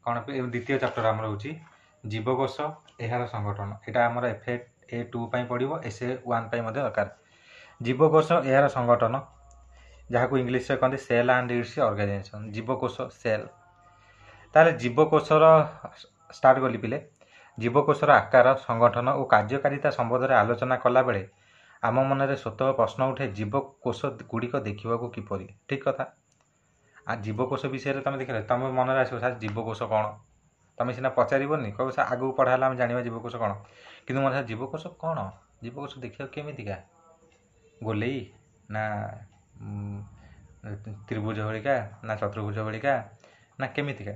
कौन द्वितीय चैप्टर आम हूँ जीवकोश यार संगठन यहाँ आम FA2 पड़ो SA1 दरकार। जीवकोश यार संगठन जहाँ को इंग्लीश में कहते सेल एंड इट्स ऑर्गेनाइजेशन जीवकोश सेल। ताले जीवकोशर स्टार्ट गली पिले जीवकोशर आकार संगठन और कार्यकारिता संबंध में आलोचना कला बेले आम मन में स्वतः प्रश्न उठे जीवकोश गुड़िक देखा किपरि। ठीक कथा। आ जीवकोश विषय तुम देख तुम मन में आसो सर जीवकोश कौन तुम सीना पचारनी कह सर आगू पढ़ाला आम जाना जीवकोश कौन कि मन जीवकोश कौन जीवकोश देखा केमिका गोलेई ना त्रिभुज भलिका ना चतुर्भुज भलिका ना केमिका।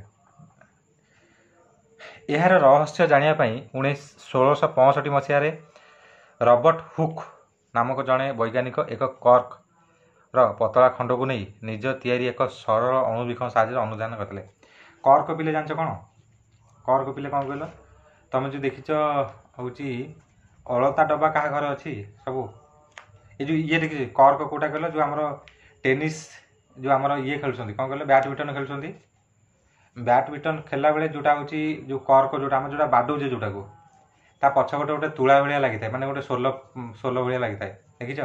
यार रहस्य जानापी 1665 मसीह रॉबर्ट हुक नामक जड़े वैज्ञानिक एक कर्क पतला खंड को नहीं निज तैयारी एक सरल अणुवीक्षण साहाय्य अनुधान करते। कर्क पिले जान कौन कर्क पिले कौन कहल तुम जो देखीच हूँ अलता डब्बा क्या घर अच्छी सब ये जो ये देखी कर्क कौटा कहल जो आम टेनिस जो आम ये खेलुं कौन कहल बैडमिंटन खेलुं बैडमिंटन खेलला बेले जोटा हूँ जो कर्क जोटा आम जो बाडौचे जोटा को ता पछपटे गोटे तुला भाया लगी था माने गोटे सोल सोल भाया लगी था देखीच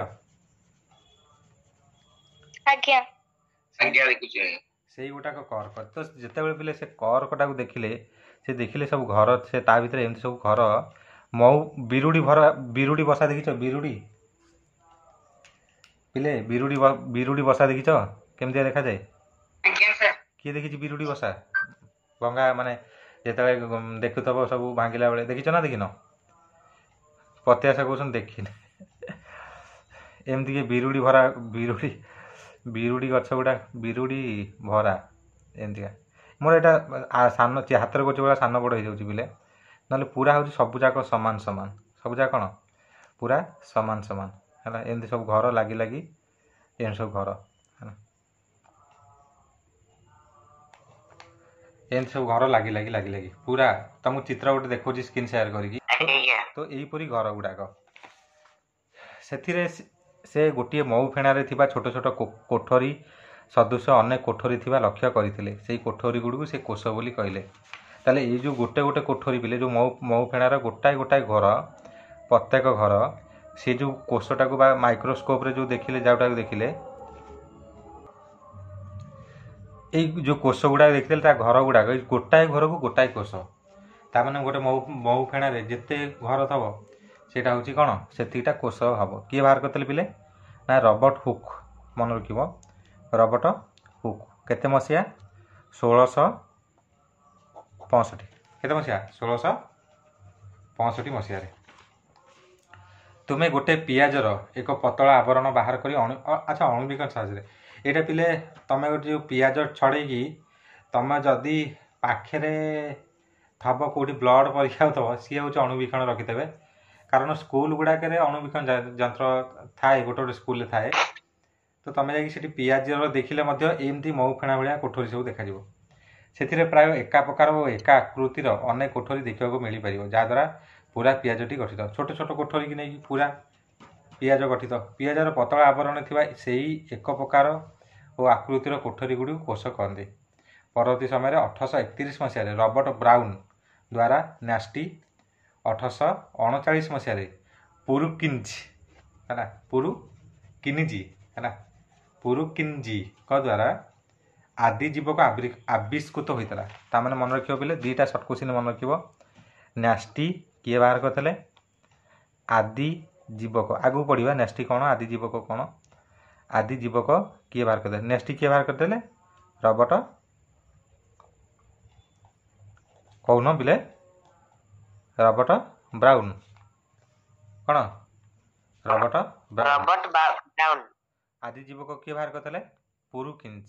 से गोटाक कर्क तो जिते पिले से कर्कटा को देखिले सब घर से ता भीतर एमती सब घर मऊ बिरुड़ी बसा देखीच बिरुड़ी पिले बिरुड़ी बसा देखीच केमती देखा जाए किए देखी बिरुड़ी बसा भंगा माने जिते देखुव सब भांगिला बेले देखीच ना देखिन पतिआशा कौन देखी एमती बिरुड़ी भरा बिरुड़ी गछ गुड़ा बिरुड़ी भरा एमती मोर यहाँ सान हाथ में गोचे भाया सान बड़ हो पिले ना पूरा हूँ सबुजाक सामान सामान सबुजा कौन पूरा सामान सामान है एमती सब घर लगी लगी एम सब घर है एमती सब घर लगी लगी लगी लगी पूरा तुमको चित्र गोटे देखा स्क्रीन शेयर करी तो यहीपरी घर गुड़ाक से गोटे मऊ फेणारे थिबा छोट छोट कोठरी सदृश अनेक कोठरी थिबा लक्ष्य करथिले सेही कोठरी गुडू से कोष बोली कहले। ताले ये जो गोटे गोटे कोठरी पिले जो मऊ फेणार गोटाए गोटाए घर प्रत्येक घर से जो कोषटा को बा माइक्रोस्कोप रे जो देखिले जोटा देखिले ये जो कोष गुड़ा देखिले ता घर गुड़ाक गोटाए घर को गोटाए कोष ता माने गोटे मऊ फेणारे जेते घर थबो सेटा हूँ कौन से कोष हम किए बाहर करते पिले ना रॉबर्ट हुक मन रख रॉबर्ट हुक केते मसीहा 1665 केते मसीहा 1665 मसीह तुम्हें गोटे पियाजर एक पतला आवरण बाहर कर अच्छा अणुवीक्षण साहाय्य यहाँ पिले तुम गोटे जो पियाज छड़े तुम जदि पाखे थब कौटी ब्लड परीक्षा थब सी हूँ अणुवीक्षण रखिथे कारण स्कूल गुड़ाक अणुवीक्षण यंत्र थाए गोटे गोटे स्कूल थाए तो तुम जा पियाजर देखिले एमती मऊ फेणा भाया कोठरी सब देखा से प्राय एका प्रकार और एका आकृतिर अनेक कोठरी देखा मिल पार जहाद्वारा पूरा पियाजटी गठित छोट छोट कोठरी की नहीं पूरा पियाज गठित पियाजर पतला आवरण थी से एक प्रकार और आकृतिर कोठरी गुड़ी कोष कहते। परवर्ती समय 1831 मसीह रॉबर्ट ब्राउन द्वारा न्यास्टी 1839 मसीह पुरुकिंज है पुरुकिनिजी है पुरुकिनजी द्वारा आदि जीवक आविष्कृत होता है मैंने मन रख बोले दुईटा सर्ट क्वेश्चन मन रख न्यास्टी किए बाहर करते आदि जीवक आगू पढ़ा न्यास्टी कौन आदि जीवक कौन आदि जीवक किए बाहर करते न्यास्टी किए बाहर करते रॉबर्ट कौन बिले रॉबर्ट ब्राउन कौन रॉबर्ट ब्राउन आदि जीवक किए बाहर करते पुरुकिंज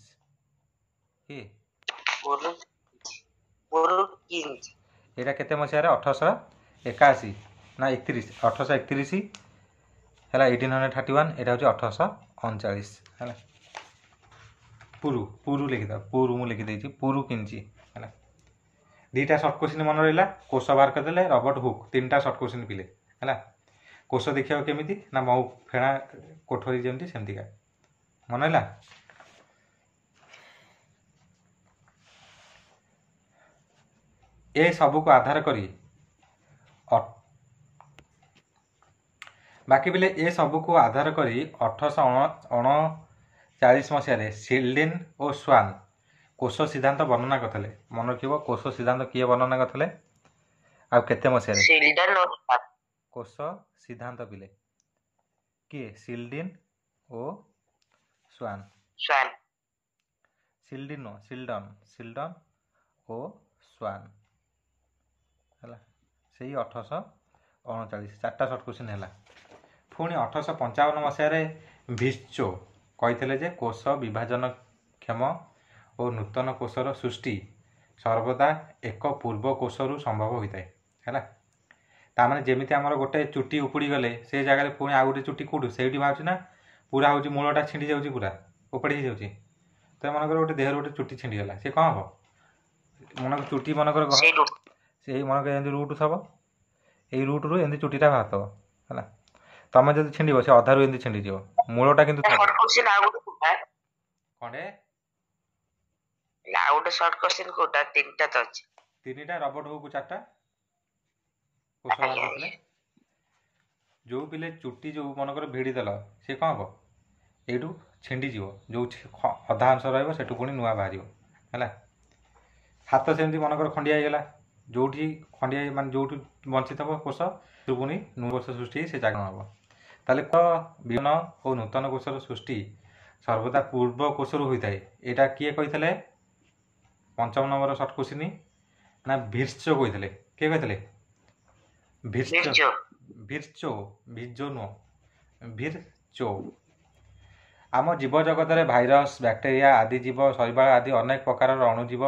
यहाँ केते मसीह 1881 ना 31 1831 है 1831 यहाँ हूँ 1839 है पुरु पुरु लिखिद पुरु मुझे लिखिदे पुरु किंची है दुईटा सर्ट क्वेश्चन मन रहा कोष बाहर करदे रॉबर्ट हुक 3टा सर्ट क्वेश्चन पिले है कोष देखा केमी ना मऊ फेणा कोठरी जमी सेमतिका मन है। ए सबू को आधार करी बाकी बेले ए सबू को आधार करी 1839 मसीह सिल्डिन और स्वान कोश सिद्धांत वर्णना करते। मन रखिए कोश सिद्धांत किए वर्णना करते आउ केते मसीह कोश सिद्धांत पिले किए सिल्डिन और स्वान सिल्डिन सिल्डन और स्वान है से 1839 चार्टा सर्ट क्वेश्चन है। पुणी 1855 मसीह भिस्चो कहते जे कोश विभाजन क्षम और नूतन कोशर सृष्टि सर्वदा एक पूर्व कोशरु संभव होता है। तामाने जेमिति आमर गोटे चुटी उपुड़ी गले से जगह पुणी आउ गोटे चुटी कौटू से बाहर ना पूरा हूँ मूलटा छिंडी जाऊँगी पूरा उपाड़ी जाऊँगी। तो मनकर गोटे देहर गोटे चुटी छिंडीगला सी कौन हम मन चुटी मनकर से मनकर एमती रूट थब यही रूट्रु एमती चुटीटा बाहर है तुम जब छिंड से अधारू एमती छिंडी मूलटा कि तीन टा रबट हो चार्टा जो पिले चुटी जो मनकर भिड़ी देल सी कौन हम यू छिंडीज जो अधा अंश रु पुणी नुआ बाहर है। हाथ सेमती मनकर खंडिया होगा जो खंडिया मान जो बंची थब कोश पुणी नुआ कोश सृष्टि से जगह हम ताले विभिन्न और नूतन कोशर सृष्टि सर्वदा पूर्व कोशरु होता है। यहाँ किए कही 5 नंबर सर्ट क्वेश्चन ना भिर्चो कही किए कही भिर्चो भिजो नुह भिर्चो आम जीव जगत में भाइरस बैक्टेरिया आदि जीव शैवाल आदि अनेक प्रकार अणुजीव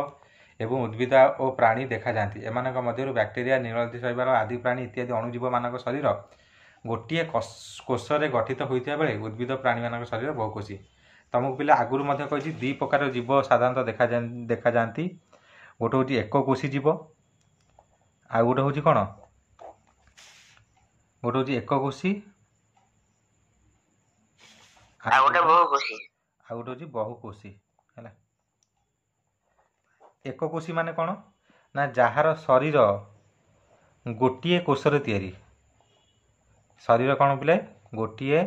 एवं उद्भिद और प्राणी देखा जाती। एमानक मध्यरु बैक्टेरिया नीलदी शैवाल आदि प्राणी इत्यादि अणुजीव मानक शरीर गोटे कोशरे गठित होता बेले उद्भिद प्राणी मान शरीर बहुकोशी। तुमको पिला आगुरी कही 2 प्रकार जीव साधारणतः देखा जाती गोटे हूँ एक कोशी जीव आ गोटे हूँ कौन गोटे हूँ एक कोशी आ गोटे हूँ बहुकोशी है। एक कोशी माने कौन ना जार शरीर गोटे कोशरे तैयारी शरीर कौन पिले गोटे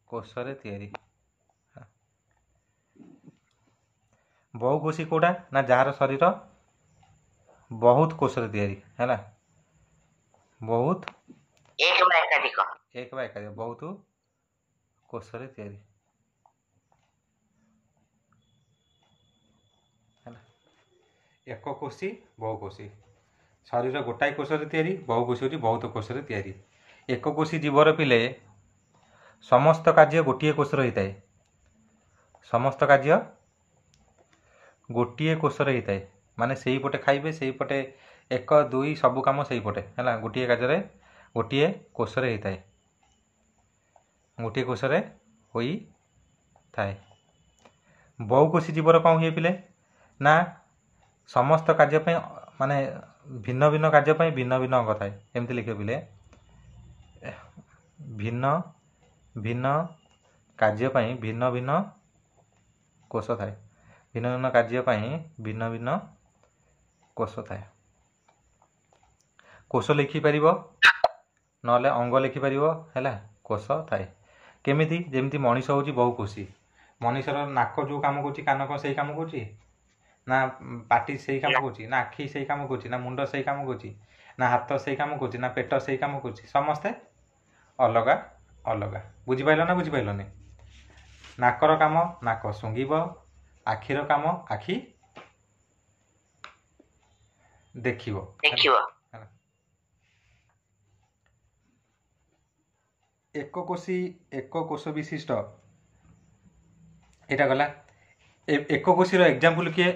कोशरे तैयारी। बहुकोशी कोड़ा ना जार शरीर बहुत कोशरे तैयारी है बहुत एक बा एकाधिक बहुत कोशरे तैयारी है। एक कोशी बहुकोशी शरीर गोटाए कोशरे तैयारी बहुकोशी होती बहुत कोशरे तैयारी। एक कोशी जीवर पिले समस्त कार्य गोटे कोशर होता है समस्त कार्य गोटे कोशर होता है माने से ही पटे खाइबे से ही पटे 1 2 सबू कम से ही पटे है गोटे कार्य गोटे कोशर होता है गोटे कोशर होई थाए। बहुकोशी जीवर कौन हुए पिले ना समस्त कार्य माने भिन्न भिन्न कार्य भिन्न भिन्न अंग थाए एमती लिखे पिले भिन्न भिन्न कार्य भिन्न भिन्न कोश थाए भिन्न भिन्न कार्य भिन्न भिन्न कोश थाए। कोश लिखिपर ना अंग लिखिपर है कोश थाए केमिति जेमती मनीष हूँ बहुकोशी मनीषर नाक जो कम कर कान कौन से कम कर ना पाटी से कम कर ना आखि से कम कर ना मुंड से कम कर ना हाथ से कम कर ना पेट से कम कर समस्ते अलग अलग बुझिपाल ना बुझिपालनी नाकर काम नाक शुंघिब आखिर काम आखि देखिब एक कोश विशिष्ट यहाँ गला एक कोशीर एग्जाम्पल किए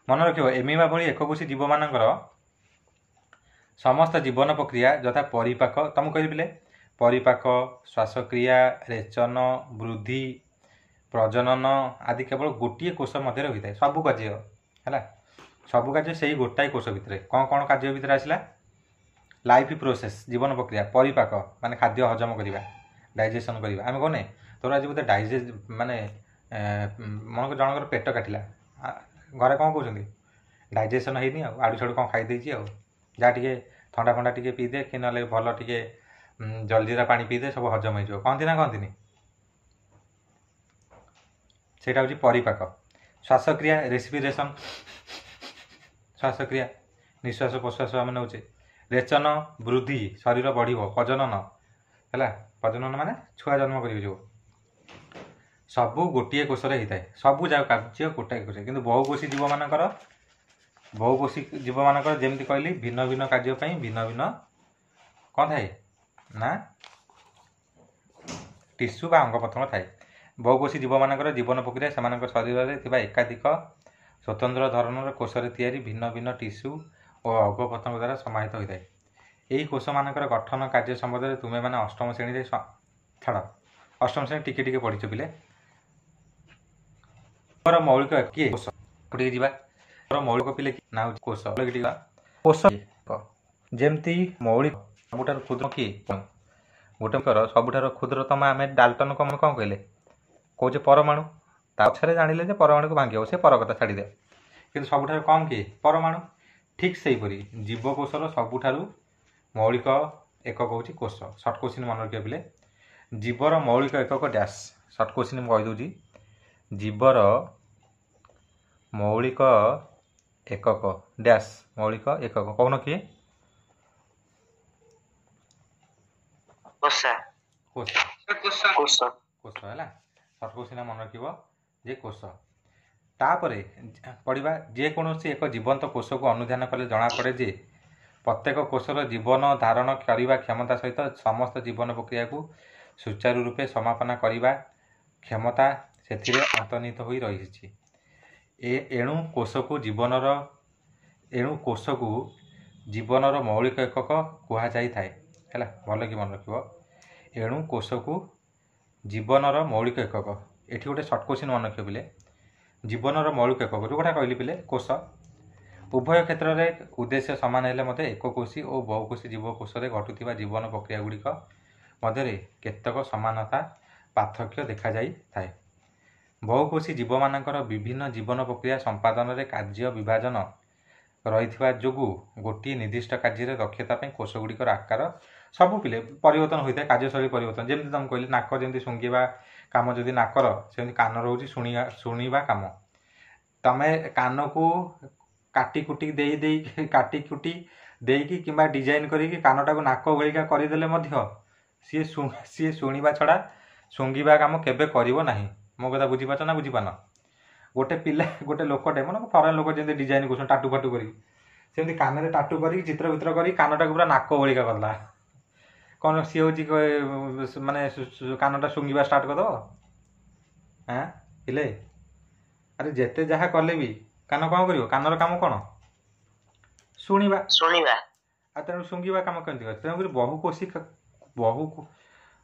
मन रख एमिमा भली एक कोशी जीव मानकर समस्त जीवन प्रक्रिया यथा परिपाक तुम कह परिपाक श्वासक्रिया रेचन वृद्धि प्रजनन आदि केवल गोटे कोश मध्य होता है सबू कार्य है सबू कार्य से ही गोटाए कोश भितर कौन कौन कार्य भितर आसला लाइफ प्रोसेस जीवन प्रक्रिया परिपाक माने खाद्य हजम करवा डाइजेशन करवा आम कहने तोर आज बोधे डाइजेस्ट माने मन को जनकर पेट काटिला घरे कौन कहते डाइजेसन होनी आड़ू छाड़ू कौन खाई देछि जहाँ टे थंडा फंडा टे पीदे कि ना भल टे जलजीरा पानी पीदे सब हजम हो कहती ना कहती सेटा हूँ परिपाक श्वासक्रिया रेस्पिरेशन श्वासक्रिया निश्वास प्रश्वास आम नौचे रेचन वृद्धि शरीर बढ़ प्रजनन है प्रजनन माने छुआ जन्म कर जो सबू गोटे कोष होता है सबू जा कार्य गोटाए कोष कि बहुकोषी जीव मानकर बहुकोषी जीव मानकर जमी कहली भिन्न भिन्न कार्य भिन्न भिन्न कौन थाए ना टिश्यू बा अंग प्रत्यंग थाए बहुकोषी जीव मानकर जीवन प्रक्रिया से शरीर में एकाधिक स्वतंत्र धरणर कोष भिन्न भिन्न टिश्यू और अंग प्रत्यंग द्वारा समाहित होता है यही कोष मानकर गठन कार्य संबंध में तुम्हें मैंने अष्टम श्रेणी छाड़ अष्टम श्रेणी टिके टिके पढ़ी पिले मौलिक किए कोष जी मौलिक पिले ना कोष कोष जमती मौलिक सबुठार क्षुद्र किए गोटे सबुठार क्षुद्रतम आम डाल्टन को कौन कहले कौचे परमाणु पछे जानिले जे परमाणु को भांगी से पर कथा छाड़दे कि सबुठार कम किए परमाणु ठीक से जीवकोषर सबुठार मौलिक एकक हूँ कोष सर्ट क्वेश्चन मन रखिए पिले जीवर मौलिक एकक डैश सर्ट क्वेश्चन कहीदे जीवर मौलिक एकक डैश मौलिक एकक कौन किए कोष कोष कोष है सर्ट क्वेश्चन मन रखिए जे कोष तापर पढ़ा जेकोसी एक जीवंत कोष को अनुधान कले जना पड़े जे प्रत्येक कोषर जीवन धारण करने क्षमता सहित समस्त जीवन प्रक्रिया को सुचारू रूपे समापन करने क्षमता से अंतर्निहित हो रही एणु कोष को जीवनर मौलिक एकक कह जाए भल कि मन रख एणु कोष को जीवनर मौलिक एकक एठी गोटे सर्ट क्वेश्चन मन रखिए पिले जीवनर मौलिक एकक जो कथा कहली पिले कोष उभय क्षेत्र में उद्देश्य सामान हेले मते एककोशी और बहुकोशी जीवकोष घटुवा जीवन प्रक्रिया गुड़िक मध्य केतक समानता पार्थक्य देखा जाई थाए बहुकोशी जीव मानकर विभिन्न जीवन प्रक्रिया संपादन में कार्य विभाजन रही जोगु गोटे निर्दिष्ट कार्य दक्षता कोष गुड़िकर आकार सबू पिले परिवर्तन होता है कार्यशैली परिवर्तन जमी तुम कहली नाक जमी शुंघा कम जदि नाकर से कान रोचे शुणा कम तमें कान को काटिकुटी काटिकुटी देकी कि डिजाइन करी कानटा को नाक भलिका करदेले सी शुणा छड़ा शुंघा कम केबे करिवो नाही मो कथा बुझीपार ना बुझीपान गोटे पिला गोटे लोकटे मन फरेन लोक जमी डिजाइन कर टाटू फाटू करी कान टाटू कर चित्र वित्र कर कानटा को पूरा नाक भलिका करला कौन सी हूँ माने कानटा शुंघा स्टार्ट करद हाँ पिले अरे जेते जहाँ कले भी कान कौन कर कानर कम कौन शुणा तेणु शुंघा कम कमी तेणुक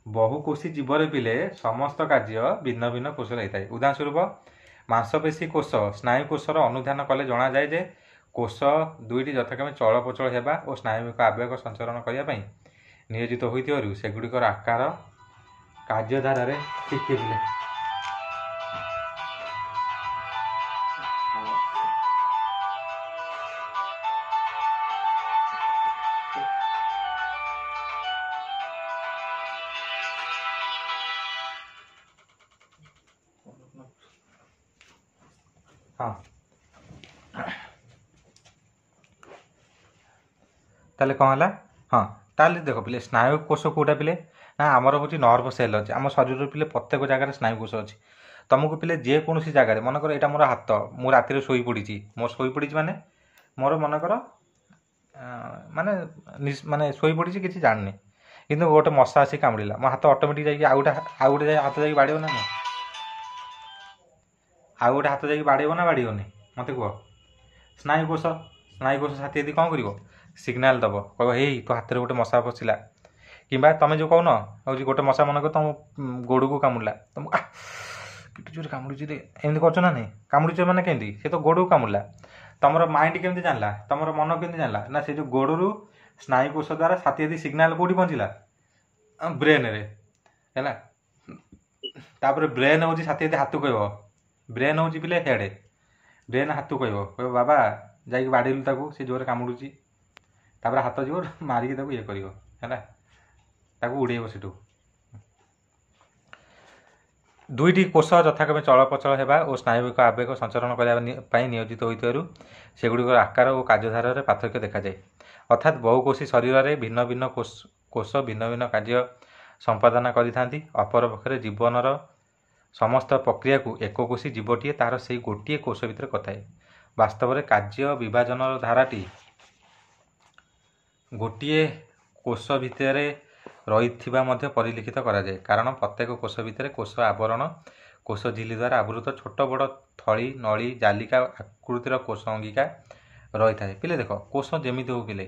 बहुकोशी जीवर पिले समस्त कार्य भिन्न भिन्न कोष रही है उदाहरण स्वरूप मांसपेशी कोष स्नायुकोषर अनुधान कले जना जाए जे कोष दुईटी यथाक्रमे चलप्रचल होगा और स्नायुविक आवेग संचरण करने नियोजित होती सेगुड़िकर आकार कार्यधारा ठीक पिले हाँ ताले कौन है हाँ ताले देख पिले स्नायु कोष कौटा पिले ना आमर हूँ नर्व सेल अच्छे आम शरीर पिले प्रत्येक जगह स्नायु कोष अच्छे तुमको पिले जेकोसी जगार मनकर यहाँ मोर हाथ मु राति शोई पड़ी मोर शोई पड़ी माने मोर मनकर माने माने शोई पड़ी कि जाननी कि गोटे मशा आसी कामुड़ा मो हाथ ऑटोमेटिक जाकि आउ गोटे हाथ जाकि बाड़े ना आउ गोटे हाथ जाकि बाड़े ना बाड़ोनी मत कह स्नायुकोष साथी यदि कौन कर सिग्नाल दब कह हे तो हाथ में गोटे मशा पशिला कि तुम जो कहन हूँ गोटे मशा मन कर तुम गोड़ को कामुड़ा तुम कि जोर कामुड़ी एमती कर ना नहीं कामुड़ी मैंने केमती सी तो गोड़ को कामुड़ा तुम माइंड केमती जानला तुम मन केमती जानला ना से जो गोड़ू स्नायुकोष द्वारा साथी यदि सिग्नाल कौटी पहुँचला ब्रेन रे है तापर ब्रेन हूँ साथी यदि हाथ कह ब्रेन हूँ पिले हेड ବ୍ରେନ୍ ହାତକୁ କହିବ ବାବା ଯାଇକି ବାଡ଼େଇଲୁ ତାକୁ, ସେ ଜୋରରେ କାମୁଡ଼ୁଛି। ତାପରେ ହାତ ଯିବ ମାରିକି ତାକୁ ଇଏ କରିବ ହେଲା, ତାକୁ ଉଡ଼େଇବ ସେଠୁ। ଦୁଇଟି କୋଷ ଯଥାକ୍ରମେ ଚଳପ୍ରଚଳ ହେବା ଓ ସ୍ନାୟୁବିକ ଆବେଗ ସଞ୍ଚାରଣ କରିବା ପାଇଁ ନିୟୋଜିତ ହୋଇଥିବାରୁ ସେଗୁଡ଼ିକର ଆକାର ଓ କାର୍ଯ୍ୟଧାରାରେ ପାର୍ଥକ୍ୟ ଦେଖାଯାଏ। ଅର୍ଥାତ୍ ବହୁକୋଷୀ ଶରୀରରେ ଭିନ୍ନ ଭିନ୍ନ କୋଷ ଭିନ୍ନ ଭିନ୍ନ କାର୍ଯ୍ୟ ସମ୍ପାଦନ କରିଥାନ୍ତି। ଅପରପକ୍ଷରେ ଜୀବନର ସମସ୍ତ ପ୍ରକ୍ରିୟାକୁ ଏକକୋଷୀ ଜୀବଟିଏ ତାହାର ସେହି ଗୋଟିଏ କୋଷ ଭିତରେ କରିଥାଏ। ବାସ୍ତବରେ କାର୍ଯ୍ୟ ବିଭାଜନର ଧାରାଟି ଗୋଟିଏ କୋଷ ଭିତରେ ରହିଥିବା ମଧ୍ୟ ପରିଲିଖିତ କରାଯାଏ, କାରଣ ପ୍ରତ୍ୟେକ କୋଷ ଭିତରେ କୋଷ ଆବରଣ, କୋଷ ଝିଲ୍ଲି ଦ୍ୱାରା ଆବୃତ ଛୋଟ ବଡ଼ ଥଳି, ନଳୀ, ଜାଲିକା ଆକୃତିର କୋଷ ଅଙ୍ଗିକା ରହିଥାଏ। ପିଲେ ଦେଖ, କୋଷ ଯେମିତି ହଉ ପିଲେ,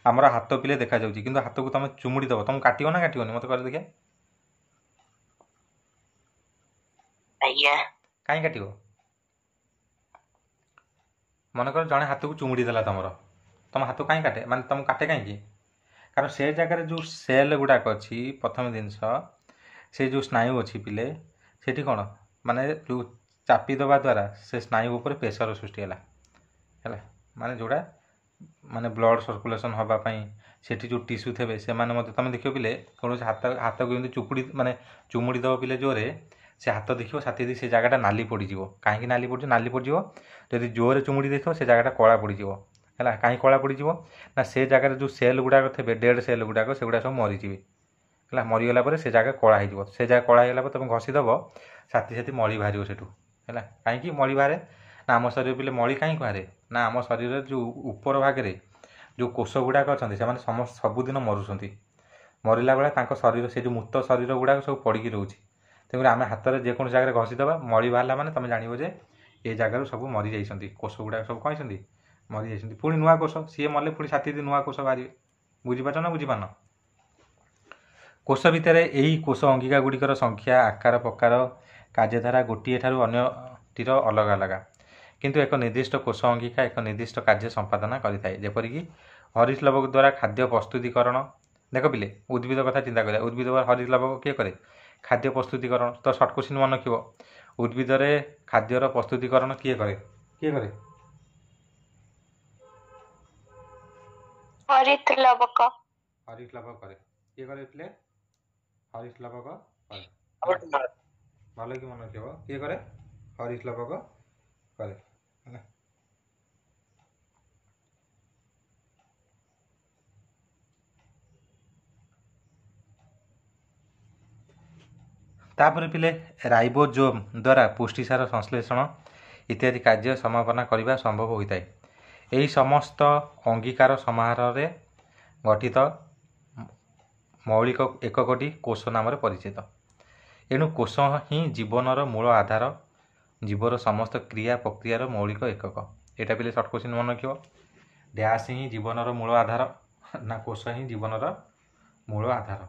ଆମର ହାତ ପିଲେ ଦେଖାଯାଉଛି, କିନ୍ତୁ ହାତକୁ ତମେ ଚୁମୁଡ଼ି ଦେବ, ତମକୁ କାଟିବ ନା କାଟିବନି? ମତେ କହିଲେ ଦେଖିଆ। କାହିଁ କାଟିବ? ମନେକର ଜଣେ ହାତକୁ ଚୁମୁଡ଼ି ଦେଲା ତମ ହାତ କାହିଁ କାଟେ? ମାନେ ତମକୁ କାଟେ କାହିଁକି? କାରଣ ସେ ଜାଗାରେ ଯେଉଁ ସେଲ୍ ଗୁଡ଼ାକ ଅଛି, ପ୍ରଥମ ଜିନିଷ ସେ ଯେଉଁ ସ୍ନାୟୁ ଅଛି ପିଲେ, ସେଠି କ'ଣ ମାନେ ଯେଉଁ ଚାପି ଦେବା ଦ୍ୱାରା ସେ ସ୍ନାୟୁ ଉପରେ ପ୍ରେସର ସୃଷ୍ଟି ହେଲା, ମାନେ ଯେଉଁଟା ମାନେ ବ୍ଲଡ଼ ସର୍କୁଲେସନ୍ ହେବା ପାଇଁ ସେଠି ଯେଉଁ ଟିସ୍ୟୁ ଥିବେ ସେମାନେ ମଧ୍ୟ, ତୁମେ ଦେଖିବ ପିଲେ କୌଣସି ହାତକୁ ଏମିତି ଚୁମୁଡ଼ି ଦେବ ପିଲେ ଜୋରେ, ସେ ହାତ ଦେଖିବ ସାଥି ସେ ଜାଗାଟା ନାଲି ପଡ଼ିଯିବ। କାହିଁକି ନାଲି ପଡ଼ିଯିବ? ଯଦି ଜୋରେ ଚୁମୁଡ଼ି ଦେଇଥିବ ସେ ଜାଗାଟା କଳା ପଡ଼ିଯିବ ହେଲା। କାହିଁ କଳା ପଡ଼ିଯିବ? ନା ସେ ଜାଗାରେ ଯେଉଁ ସେଲ୍ ଗୁଡ଼ାକ ଥିବେ, ଡେଡ଼୍ ସେଲ୍ ଗୁଡ଼ାକ, ସେଗୁଡ଼ା ସବୁ ମରିଯିବେ ହେଲା। ମରିଗଲା ପରେ ସେ ଜାଗା କଳା ହେଇଯିବ। ସେ ଜାଗା କଳା ହେଇଗଲା ପରେ ତୁମେ ଘଷି ଦେବ, ସାଥି ମଳି ବାହାରିବ ସେଠୁ ହେଲା। କାହିଁକି ମଳି ବାହାରେ? ନା ଆମ ଶରୀର ପିଲେ ମଳି କାହିଁକି ବାହାରେ? ନା ଆମ ଶରୀରରେ ଯେଉଁ ଉପର ଭାଗରେ ଯେଉଁ କୋଷ ଗୁଡ଼ାକ ଅଛନ୍ତି ସେମାନେ ସବୁଦିନ ମରୁଛନ୍ତି। ମରିଲା ବେଳେ ତାଙ୍କ ଶରୀର, ସେ ଯେଉଁ ମୃତ ଶରୀର ଗୁଡ଼ାକ ସବୁ ପଡ଼ିକି ରହୁଛି। ତେଣୁକରି ଆମେ ହାତରେ ଯେକୌଣସି ଜାଗାରେ ଘଷି ଦେବା, ମଳି ବାହାରିଲା ମାନେ ତୁମେ ଜାଣିବ ଯେ ଏ ଜାଗାରୁ ସବୁ ମରିଯାଇଛନ୍ତି, କୋଷ ଗୁଡ଼ାକ ସବୁ କ'ଣ ହେଇଛନ୍ତି? ମରିଯାଇଛନ୍ତି। ପୁଣି ନୂଆ କୋଷ, ସିଏ ମଲେ ପୁଣି ସାଥି ନୂଆ କୋଷ ବାହାରିବେ। ବୁଝିପାରୁଛ ନା ବୁଝିପାରୁନ? କୋଷ ଭିତରେ ଏହି କୋଷ ଅଙ୍ଗିକା ଗୁଡ଼ିକର ସଂଖ୍ୟା, ଆକାର, ପ୍ରକାର, କାର୍ଯ୍ୟଧାରା ଗୋଟିଏ ଠାରୁ ଅନ୍ୟଟିର ଅଲଗା ଅଲଗା, କିନ୍ତୁ ଏକ ନିର୍ଦ୍ଦିଷ୍ଟ କୋଷ ଅଙ୍ଗିକା ଏକ ନିର୍ଦ୍ଦିଷ୍ଟ କାର୍ଯ୍ୟ ସମ୍ପାଦନ କରିଥାଏ। ଯେପରିକି ହରିତଲବକ ଦ୍ୱାରା ଖାଦ୍ୟ ପ୍ରସ୍ତୁତିକରଣ। ଦେଖ ପିଲେ, ଉଦ୍ଭିଦ କଥା ଚିନ୍ତା କରିବା। ଉଦ୍ଭିଦ ହରିତଲବକ କିଏ କରେ? ଖାଦ୍ୟ ପ୍ରସ୍ତୁତିକରଣ। ତ ସର୍ଟ କୋଶ୍ଚିନ୍ ମନେ ରଖିବ, ଉଦ୍ଭିଦରେ ଖାଦ୍ୟର ପ୍ରସ୍ତୁତିକରଣ କିଏ କରେ? ହରିତଲବକ କରେ। କିଏ କରେ ପିଲେ? ହରିତଲବକ କରେ। ଭଲ କି ମନେ ରଖିବ, କିଏ କରେ? ହରିତଲବକ କରେ ହେଲା। ତାପରେ ପିଲେ ରାଇବୋଜୋମ୍ ଦ୍ୱାରା ପୁଷ୍ଟିସାର ସଂଶ୍ଳେଷଣ ଇତ୍ୟାଦି କାର୍ଯ୍ୟ ସମାପନ କରିବା ସମ୍ଭବ ହୋଇଥାଏ। ଏହି ସମସ୍ତ ଅଙ୍ଗୀକାର ସମାହାରରେ ଗଠିତ ମୌଳିକ ଏକକଟି କୋଷ ନାମରେ ପରିଚିତ। ଏଣୁ କୋଷ ହିଁ ଜୀବନର ମୂଳ ଆଧାର, ଜୀବର ସମସ୍ତ କ୍ରିୟା ପ୍ରକ୍ରିୟାର ମୌଳିକ ଏକକ। ଏଇଟା ପିଲେ ସର୍ଟ କୋଶ୍ଚିନ୍ ମନେ ରଖିବ। ଡ୍ୟାସ୍ ହିଁ ଜୀବନର ମୂଳ ଆଧାର, ନା କୋଷ ହିଁ ଜୀବନର ମୂଳ ଆଧାର?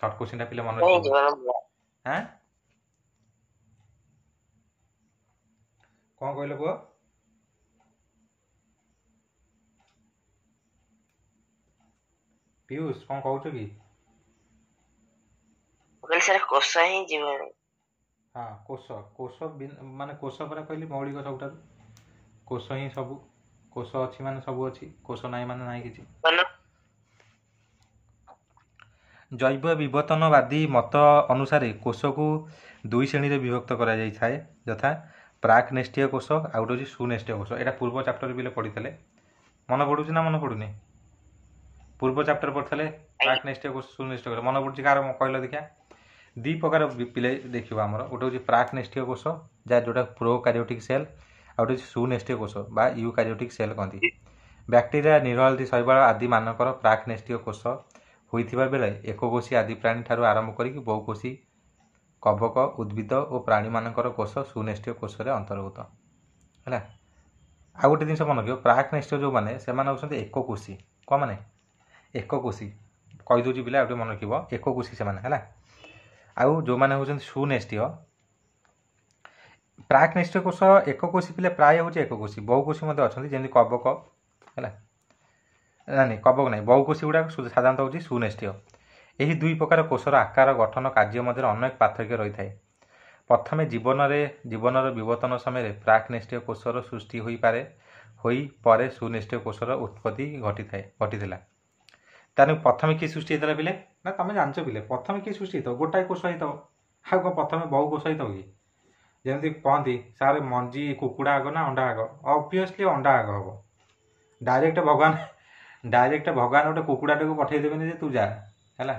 ସର୍ଟ କୋଶ୍ଚିନ୍ଟା ପିଲେ ମନେ ରଖିବ। କ'ଣ କହିଲ ପୁଅ? ପିୟୁଷ କ'ଣ କହୁଛ କି? କୋଷ ହିଁ ଜୀବନ। ହଁ, କୋଷ ମାନେ କୋଷ ପରା କହିଲି ମୌଳିକ ସବୁଠାରୁ। କୋଷ ହିଁ ସବୁ। କୋଷ ଅଛି ମାନେ ସବୁ ଅଛି, କୋଷ ନାହିଁ ମାନେ ନାହିଁ କିଛି। ଜୈବ ବିବର୍ତ୍ତନବାଦୀ ମତ ଅନୁସାରେ କୋଷକୁ ଦୁଇ ଶ୍ରେଣୀରେ ବିଭକ୍ତ କରାଯାଇଥାଏ, ଯଥା ପ୍ରାକ୍ ନେଷ୍ଟୀୟ କୋଷ ଆଉ ଗୋଟେ ହେଉଛି ସୁନେଷ୍ଟୀୟ କୋଷ। ଏଇଟା ପୂର୍ବ ଚାପ୍ଟର ପିଲେ ପଢ଼ିଥିଲେ, ମନେ ପଡ଼ୁଛି ନା ମନେ ପଡ଼ୁନି? ପୂର୍ବ ଚାପ୍ଟର ପଢ଼ିଥିଲେ ପ୍ରାକ୍ ନେଷ୍ଟୀୟ କୋଷ, ସୁନେଷ୍ଟୀୟ କୋଷ। ମନେ ପଡ଼ୁଛି କାହାର କହିଲ ଦେଖିଆ? ଦୁଇ ପ୍ରକାର ପିଲେ ଦେଖିବ ଆମର। ଗୋଟେ ହେଉଛି ପ୍ରାକ୍ ନେଷ୍ଟୀୟ କୋଷ, ଯେଉଁଟା ପ୍ରୋ କାରିଓଟିକ୍ ସେଲ୍, ଆଉ ଗୋଟେ ହେଉଛି ସୁନେଷ୍ଟୀୟ କୋଷ ବା ୟୁ କାରିଓଟିକ୍ ସେଲ୍ କହନ୍ତି। ବ୍ୟାକ୍ଟେରିଆ, ନିରହଳଦୀ ଶୈବାଳ ଆଦି ମାନଙ୍କର ପ୍ରାକ୍ ନେଷ୍ଟୀୟ କୋଷ ହୋଇଥିବା ବେଳେ ଏକକୋଷୀ ଆଦି ପ୍ରାଣୀ ଠାରୁ ଆରମ୍ଭ କରିକି ବହୁକୋଷୀ କବକ, ଉଦ୍ଭିଦ ଓ ପ୍ରାଣୀମାନଙ୍କର କୋଷ ସୁନେଷ୍ଟୀୟ କୋଷରେ ଅନ୍ତର୍ଭୁକ୍ତ ହେଲା। ଆଉ ଗୋଟେ ଜିନିଷ ମନେ ରଖିବ, ପ୍ରାକ୍ ନେଷ୍ଟୀୟ ଯେଉଁମାନେ ସେମାନେ ହେଉଛନ୍ତି ଏକକୋଷୀ। କ'ଣ ମାନେ? ଏକକୋଷୀ। କହିଦେଉଛି ପିଲା, ଆଉ ଟିକେ ମନେ ରଖିବ, ଏକକୋଷୀ ସେମାନେ ହେଲା। ଆଉ ଯେଉଁମାନେ ହେଉଛନ୍ତି ସୁନେଷ୍ଟୀୟ, ପ୍ରାକ୍ ନେଷ୍ଟୀୟ କୋଷ ଏକକୋଷୀ ପିଲେ ପ୍ରାୟ ହେଉଛି ଏକକୋଷୀ, ବହୁକୋଷୀ ମଧ୍ୟ ଅଛନ୍ତି, ଯେମିତି କବକ ହେଲା। କବକ ନାହିଁ, ବହୁକୋଷୀ ଗୁଡ଼ାକ ସାଧାରଣତଃ ହେଉଛି ସୁନେଷ୍ଟୀୟ। ଏହି ଦୁଇ ପ୍ରକାର କୋଷର ଆକାର, ଗଠନ, କାର୍ଯ୍ୟ ମଧ୍ୟରେ ଅନେକ ପାର୍ଥକ୍ୟ ରହିଥାଏ। प्रथमे जीवनर विवर्तन समय प्राक्नेस्टीय कोषर सृष्टि होई पर सुनेस्टीय कोषर उत्पत्ति घटी तार प्रथम किए सृष्टि होता पिले ना तुम जानच पिले प्रथम किए सृष्टि हो गोटाए कोष होता हाँ प्रथम बहु कोष होता कि जमी कहती सारे मंजी कुकुड़ा आग ना अंडा आग ऑब्वियसली अंडा आग हम डायरेक्ट भगवान गोटे कुकुड़ाटे को पठेदेवे तू जा है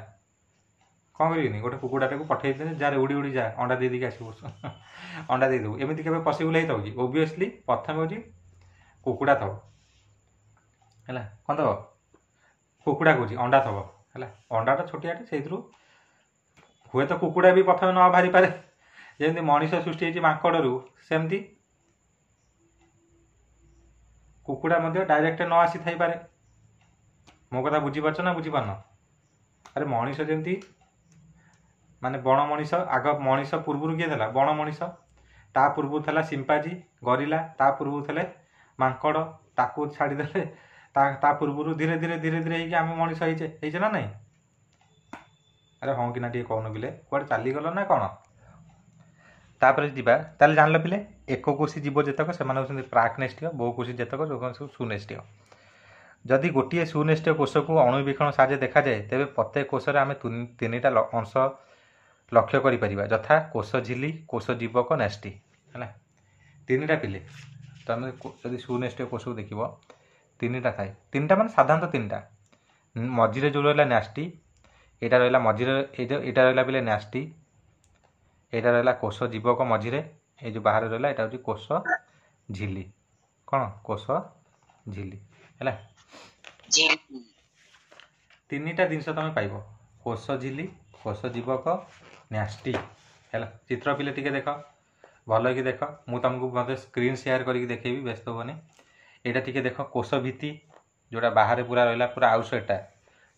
कौन करी गोटे कुकुड़ाटे को पठेदे जा उड़ी उड़ी जा अंडा दे दी आसबू अंडा देदेबू एमती के पसिबल होता कि ओबियसली प्रथम हूँ कुकुड़ा थब है कौन थब कुकुड़ा कौच अंडा थब है अंडाटा छोटियाटे से हुए तो कुकुड़ा भी प्रथम न बाहरी पारे जमी मनीष सृष्टि होती माकड़ू सेमती कुकुड़ा डायरेक्ट न आसी थाई पारे मो कथा बुझीपार ना बुझीपारन अरे मनीष जमी माने बण मनीष आग मनीष पूर्व किए था बण मनीष ता पूर्व था सिंपाजी गरिला ता पूर्व थे माकड़ ताकू छाड़ीदे ता पूर्व धीरे धीरे धीरे धीरे आम मनीष होइचे ना नहीं अरे हाँ कि ना टे कहून पिले कुआड़े चलीगल ना कौन तापर ताले जान पिले एक कोशी जीव जेतक से प्राक्नेस्टीय बहुकोशी जेतक जो सुनेस्टीय जदि गोटे सुनेस्टीय कोष को अणुवीक्षण साहाय्य देखा जाए तेरे प्रत्येक कोष आम तीन अंश लक्ष्य कर यथा कोष झिली कोष जीवक नेष्टि है तीन पिले तुम जब सुनेस्टीय कोष को देख तीन था तीन मान साधारणतः तीन मझीरे जो रहा न्यास्टी यहाँ रहा मझीरे यहाँ रहा पिले न्यास्टी यहाँ रहा कोष जीवक मझीरे ये जो बाहर रहा यहाँ हूँ कोष झिली कौन कोष झिली है तीन टा जिनस तुम पाइब कोष झिली कोष जीवक न्यास्टी है चित्र पिले टिके देख भल कि देख मुझे तुमको मतलब स्क्रीन शेयर करके देखेबी व्यस्त होनी यहाँ टिके देख कोष भित्ति जोटा बाहर पूरा रहा पूरा आउटसाइडटा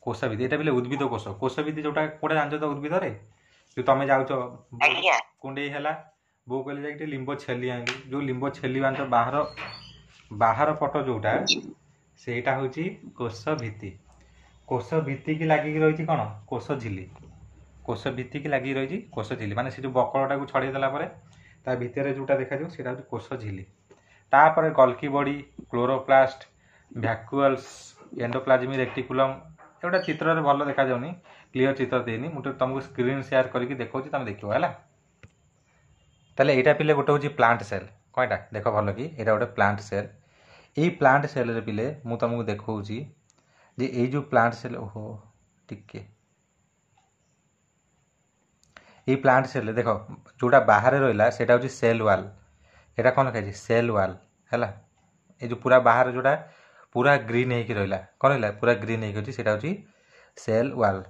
कोष भित्ति यहाँ पिले उद्भिद कोष भित्ति जोटा कौटा जान तो उद्भिद जो तुम जाऊच कुंडे है बो कहले जाए लिंब छेली आनी जो लिंब छेली बांध बाहर पट जोटा सेटा हूँ कोष भित्ति की लगिक रही कौन कोष झिली कोष भित्ति की लगिक रही कोष झिली माने से जो बकलटा को छड़े देला परे ता भितर जोटा देखा सेटा हूँ कोष झिली तापर गल्की बॉडी क्लोरोप्लास्ट भैक्यूल्स एंडोप्लाज्मिक रेटिकुलम एटा चित्र भल देखा जाऊनी क्लीयर चित्र देनी मुझे तुमको स्क्रीन शेयर करके देखा तुम देख है ताले यहाँ पिले गोटे हूँ प्लांट सेल कौटा देख भल कि यहाँ गोटे प्लांट सेल यही प्लांट सेल पिले मुझे तुमको देखा जे ये जो प्लांट सेल ओहो टिके ये प्लांट सेल देख जोटा बाहर रहा से हूँ सेल वाल यहाँ कौन लिखा सेल वाल है ये जो पूरा बाहर जोटा पूरा ग्रीन होगी रहा कौन रहा पूरा ग्रीन होगी से हूँ सेल वाल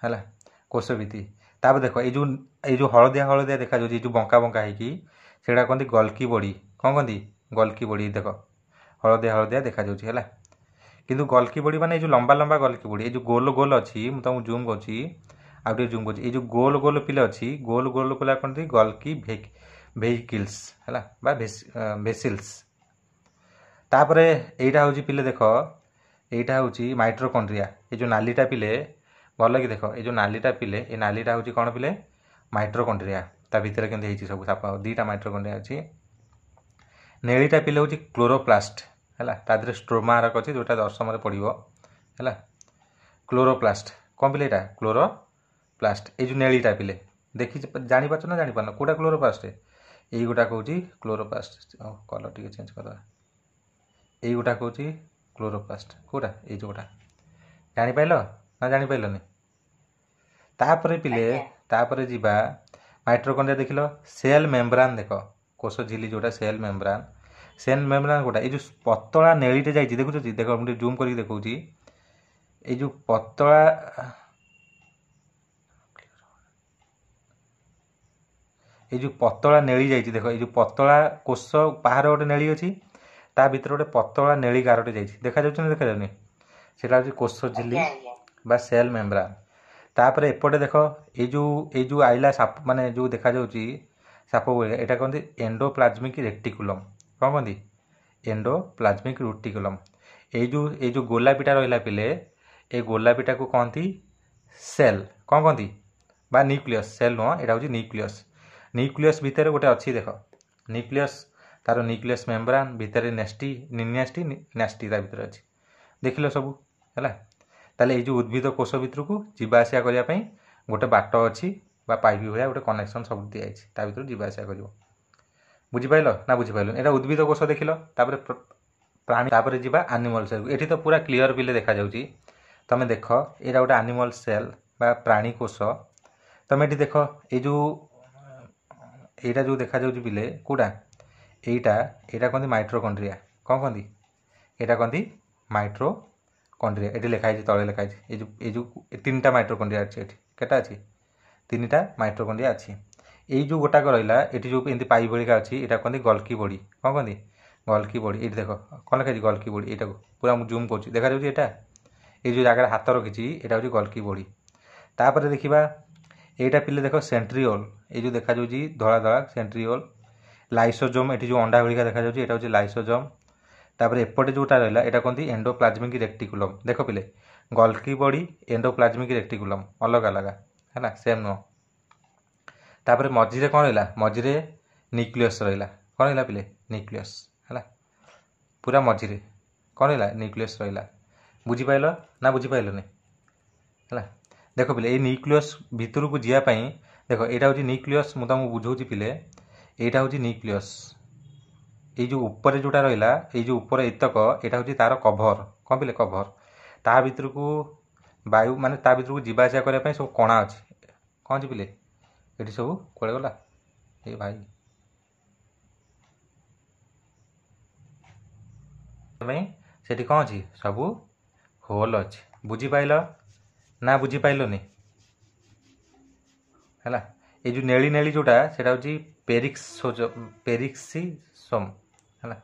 है कोष भित्ति तापर देख ये जो हलदिया देखा जो बंका बंका होगी से कहते गल्की बॉडी कौन कहती गल्की बॉडी देख हलदिया देखा है किंतु गल्की बॉडी माने जो लंबा लंबा गल्की बॉडी ये जो गोल गोल अच्छी मुझे तुमको जूम कर जूम कर ये जो गोल गोल पिले अच्छी गोल गोल को कहते गल्की वेहिकल्स है भेसिल्स तापर यहाँ हूँ पिले देख यहाँ हूँ माइट्रोकॉन्ड्रिया ये जो नालीटा पिले भल कि देख ये जो नालीटा पिले ये नालीटा हूँ कौन पिले माइट्रोकॉन्ड्रिया ता भीतर केमती सब साप दीटा माइट्रोकॉन्ड्रिया अच्छी नेलीटा पिले हूँ क्लोरोप्लास्ट है तादे स्ट्रोमा रक अच्छी जोटा दशम पड़ो है क्लोरोप्लास्ट कौन पिले यहाँ क्लोरोप्लास्ट ये जो नेलीटा पिले देखी जापार ना जापार कौटा क्लोरोप्लास्ट यही गोटा कौच क्लोरोप्लास्ट कलर टी चेंज करदे यही गोटा कौच क्लोरोप्लास्ट कौटा ये जोटा जापार ना जापारनि तापर पिले तापर जीवा माइट्रोकॉन्ड्रिया देख लो सेल मेम्ब्रान देख कोष झिली जोटा सेल मेम्ब्रान गोटा ये जो पतला नेलीटे जाइए देखुच देख मुझे जूम कर देखा ये जो पतला ये जो पतला नेली जाइए देख ये जो पतला कोष बाहर गोटे नेली अच्छी ता भीतर गोटे पतला नेली गारटे जाइए देखा देखा जाऊनी से हूँ कोष झिली बा सेल मेम्ब्रान तापर एपटे देख ये जो आइला साप माने जो देखा साप भाया यहाँ कहते एंडोप्लाज्मिक रेटिकुलम कौन कहती एंडोप्लाज्मिक रेटिकुलम ये जो गोलापीटा रहा पिले ये गोलापीटा को कहती सेल कौन कहती बा न्यूक्लियस सेल नुह यहाँ हूँ न्यूक्लियस न्यूक्लियस भितर गोटे अच्छी देख न्यूक्लियस तार न्यूक्लियस मेम्ब्रेन भितर नेस्टी निन्यास्टी नेस्टी ता भितर अच्छी देखिल सब है ताले ये जो उद्भिद कोष भितर को जीवा आसिया करने गोटे बाट अच्छी पाइप भाया गोटे कनेक्शन सब दिखाई ता भर जीवा आसिया कर बुझिपाल ना बुझिपाल एटा उद्भिद कोष देखिल प्राणी तापर जीवा एनिमल सेल ये तो पूरा क्लीयर भी देखा जाउची तमे देख यहाँ गोटे एनिमल सेल बा प्राणी कोष तमे ये देख ये जो यहाँ जो देखा जाउची बिले कोड़ा यहाँ कहते माइट्रोकॉन्ड्रिया कौन कहती यहाँ कहती माइट्रोकॉन्ड्रिया ये लिखाई तले लिखाई ये जो 3टा माइट्रोकॉन्ड्रिया अच्छी केटा अच्छी 3टा माइट्रोकॉन्ड्रिया अच्छी ये जो गोटाक रहा ये जो एमती पाइप भलिका अच्छी यहाँ कहते गल्की बॉडी कौन कहती गल्की बॉडी ये देख कौन लिखाई गल्की बॉडी यहाँ पूरा जूम कर देखा जाऊँगी यहाँ ये जो जगह हाथ रखी यहाँ हूँ गल्की बॉडी तापर देखा यहाँ पिले देख सेंट्रियोल ये जो देखा जाऊँगी धला धला सेंट्रियोल लाइसोजोम ये जो अंडा भलिका देखा जाऊँगी यहाँ हूँ लाइसोजोम तापर एपटे जोटा रहा यहाँ कहते एंडोप्लाज्मिक रेक्टिकुलम देख पिले गल्की बॉडी एंडोप्लाज्मिक रेक्टिकुलम अलग अलग है सेम नुह तापर मझे कौन रहा मझे न्यूक्लियस रहा कौन रहा पिले न्यूक्लियस है पूरा मझे कौन रहा न्यूक्लियस रहा बुझिपाल ना बुझिपालनी है देख पिले ये न्यूक्लियस भितर को जावाई देख यहाँ हूँ न्यूक्लियस मुझे तुमको बुझाऊँ पिले यहाँ हूँ न्यूक्लियस ये जो ऊपर जोटा रहा ये जो ऊपर एतक यहाँ हूँ तार कभर कौन पिले कभर ता भर को वायु माने ता भर को जीवा आसिया करने सब कणा अच्छी कौन अच्छी पिले ये सब कड़े गला ये भाई से कौन अच्छी सब होल अच्छी बुझिपाल ना बुझिपालनी है ये जो नेली नेली जोटा से हूँ पेरिक्सिसोम है